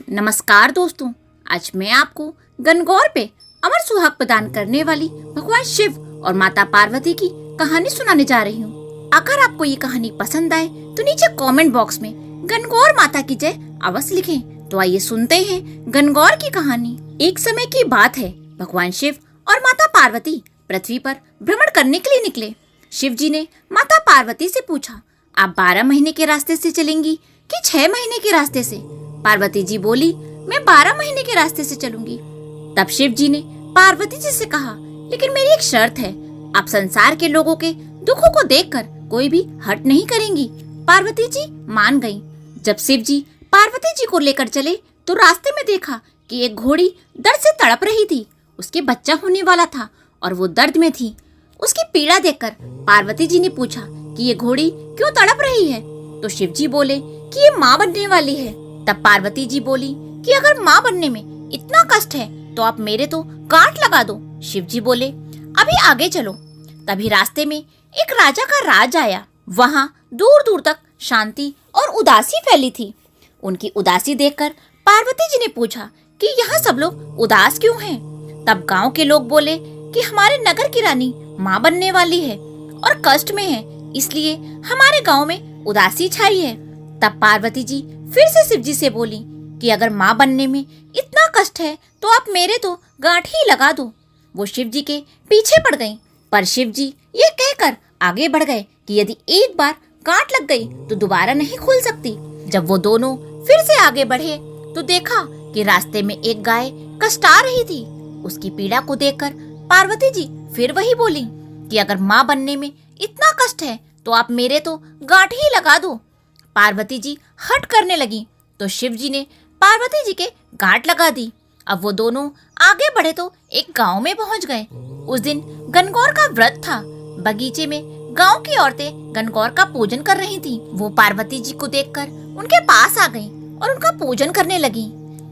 नमस्कार दोस्तों, आज मैं आपको गणगौर पे अमर सुहाग प्रदान करने वाली भगवान शिव और माता पार्वती की कहानी सुनाने जा रही हूँ। अगर आपको ये कहानी पसंद आए तो नीचे कमेंट बॉक्स में गणगौर माता की जय अवश्य लिखें। तो आइए सुनते हैं गणगौर की कहानी। एक समय की बात है, भगवान शिव और माता पार्वती पृथ्वी पर भ्रमण करने के लिए निकले। शिव जी ने माता पार्वती से पूछा, आप 12 महीने के रास्ते से चलेंगी कि 6 महीने के रास्ते से? पार्वती जी बोली, मैं 12 महीने के रास्ते से चलूंगी। तब शिव जी ने पार्वती जी से कहा, लेकिन मेरी एक शर्त है, आप संसार के लोगों के दुखों को देखकर कोई भी हट नहीं करेंगी। पार्वती जी मान गईं। जब शिव जी पार्वती जी को लेकर चले तो रास्ते में देखा कि एक घोड़ी दर्द से तड़प रही थी। उसके बच्चा होने वाला था और वो दर्द में थी। उसकी पीड़ा देखकर पार्वती जी ने पूछा कि ये घोड़ी क्यों तड़प रही है? तो शिव जी बोले कि ये माँ बनने वाली है। तब पार्वती जी बोली कि अगर माँ बनने में इतना कष्ट है तो आप मेरे तो गांठ लगा दो। शिव जी बोले, अभी आगे चलो। तभी रास्ते में एक राजा का राज आया। वहाँ दूर दूर तक शांति और उदासी फैली थी। उनकी उदासी देखकर पार्वती जी ने पूछा कि यहाँ सब लोग उदास क्यों हैं? तब गांव के लोग बोले कि हमारे नगर की रानी माँ बनने वाली है और कष्ट में है, इसलिए हमारे गांव में उदासी छाई है। तब पार्वती जी फिर से शिव जी से बोली कि अगर माँ बनने में इतना कष्ट है तो आप मेरे तो गांठ ही लगा दो। वो शिव जी के पीछे पड़ गईं, पर शिव जी ये कहकर आगे बढ़ गए कि यदि एक बार गांठ लग गई तो दोबारा नहीं खुल सकती। जब वो दोनों फिर से आगे बढ़े तो देखा कि रास्ते में एक गाय कष्टा रही थी। उसकी पीड़ा को देखकर पार्वती जी फिर वही बोली कि अगर माँ बनने में इतना कष्ट है तो आप मेरे तो गांठ ही लगा दो। पार्वती जी हट करने लगी तो शिव जी ने पार्वती जी के गांठ लगा दी। अब वो दोनों आगे बढ़े तो एक गांव में पहुंच गए। उस दिन गणगौर का व्रत था। बगीचे में गांव की औरतें गणगौर का पूजन कर रही थीं। वो पार्वती जी को देखकर उनके पास आ गईं और उनका पूजन करने लगी।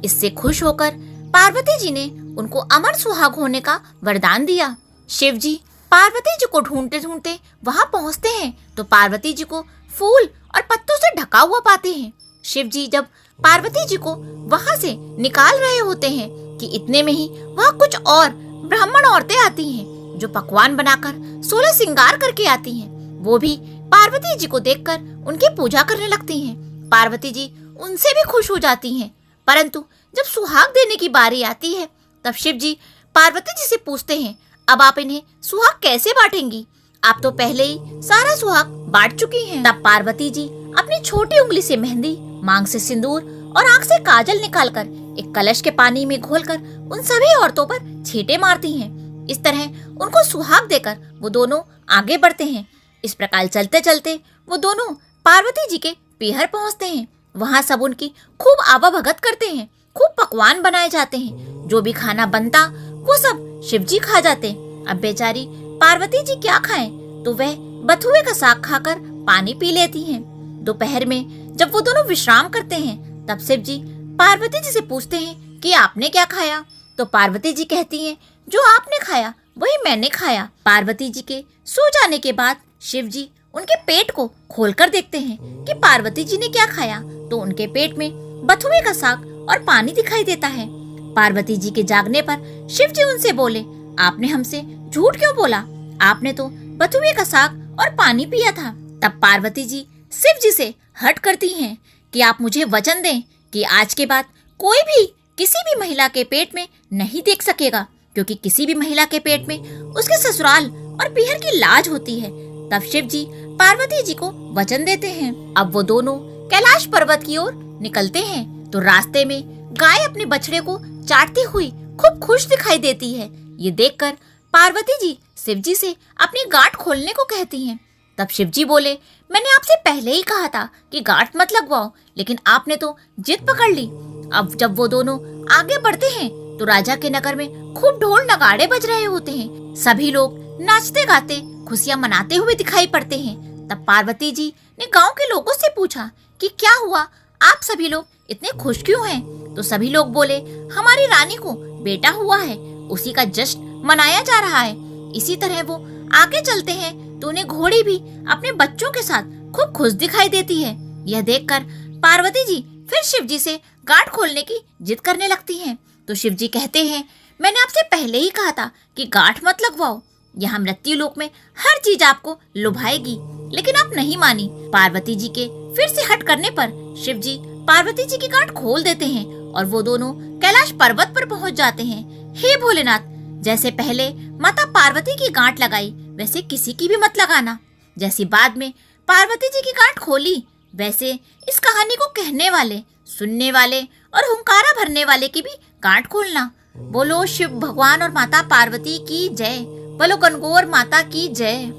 इससे खुश होकर पार्वती जी ने उनको अमर सुहाग होने का वरदान दिया। शिव जी पार्वती जी को ढूंढते ढूंढते वहां पहुंचते हैं तो पार्वती जी को फूल और पत्तों से ढका हुआ पाते हैं। शिव जी जब पार्वती जी को वहां से निकाल रहे होते हैं कि इतने में ही वहां कुछ और ब्राह्मण औरतें आती हैं जो पकवान बनाकर 16 श्रृंगार करके आती हैं। वो भी पार्वती जी को देखकर उनकी पूजा करने लगती हैं। पार्वती जी उनसे भी खुश हो जाती हैं, परंतु जब सुहाग देने की बारी आती है तब शिव जी पार्वती जी से पूछते हैं, अब आप इन्हें सुहाग कैसे बांटेंगी? आप तो पहले ही सारा सुहाग बांट चुकी हैं। तब पार्वती जी अपनी छोटी उंगली से मेहंदी, मांग से सिंदूर और आंख से काजल निकालकर एक कलश के पानी में घोलकर उन सभी औरतों पर छींटे मारती हैं। इस तरह उनको सुहाग देकर वो दोनों आगे बढ़ते हैं। इस प्रकार चलते चलते वो दोनों पार्वती जी के पीहर पहुंचते हैं। वहाँ सब उनकी खूब आवाभगत करते हैं। खूब पकवान बनाए जाते हैं। जो भी खाना बनता वो सब शिव जी खा जाते। अब बेचारी पार्वती जी क्या खाएं, तो वह बथुए का साग खाकर पानी पी लेती हैं। दोपहर में जब वो दोनों विश्राम करते हैं तब शिव जी पार्वती जी से पूछते हैं कि आपने क्या खाया? तो पार्वती जी कहती हैं, जो आपने खाया वही मैंने खाया। पार्वती जी के सो जाने के बाद शिव जी उनके पेट को खोलकर देखते हैं कि पार्वती जी ने क्या खाया, तो उनके पेट में बथुए का साग और पानी दिखाई देता है। पार्वती जी के जागने पर शिव जी उनसे बोले, आपने हमसे झूठ क्यों बोला? आपने तो बथुए का साग और पानी पिया था। तब पार्वती जी शिव जी से हट करती हैं कि आप मुझे वचन दें कि आज के बाद कोई भी किसी भी महिला के पेट में नहीं देख सकेगा, क्योंकि किसी भी महिला के पेट में उसके ससुराल और पीहर की लाज होती है। तब शिव जी पार्वती जी को वचन देते हैं। अब वो दोनों कैलाश पर्वत की ओर निकलते हैं तो रास्ते में गाय अपने बछड़े को चाटती हुई खूब खुश दिखाई देती है। ये देखकर पार्वती जी शिव जी से अपनी गांठ खोलने को कहती हैं। तब शिव जी बोले, मैंने आपसे पहले ही कहा था कि गांठ मत लगवाओ, लेकिन आपने तो जिद पकड़ ली। अब जब वो दोनों आगे बढ़ते हैं तो राजा के नगर में खूब ढोल नगाड़े बज रहे होते हैं। सभी लोग नाचते गाते खुशियां मनाते हुए दिखाई पड़ते हैं। तब पार्वती जी ने गांव के लोगों से पूछा कि क्या हुआ, आप सभी लोग इतने खुश क्यों हैं? तो सभी लोग बोले, हमारी रानी को बेटा हुआ है, उसी का जश्न मनाया जा रहा है। इसी तरह वो आगे चलते हैं तो उन्हें घोड़ी भी अपने बच्चों के साथ खूब खुश दिखाई देती है। यह देखकर पार्वती जी फिर शिव जी से गांठ खोलने की जिद करने लगती हैं। तो शिव जी कहते हैं, मैंने आपसे पहले ही कहा था कि गांठ मत लगवाओ, यहाँ मृत्यु लोक में हर चीज आपको लुभाएगी, लेकिन आप नहीं मानी। पार्वती जी के फिर से हट करने पर शिव जी पार्वती जी की गांठ खोल देते हैं और वो दोनों कैलाश पर्वत पर पहुंच जाते हैं। हे भोलेनाथ, जैसे पहले माता पार्वती की गांठ लगाई वैसे किसी की भी मत लगाना। जैसी बाद में पार्वती जी की गांठ खोली, वैसे इस कहानी को कहने वाले, सुनने वाले और हुंकारा भरने वाले की भी गांठ खोलना। बोलो शिव भगवान और माता पार्वती की जय। बोलो गणगौर माता की जय।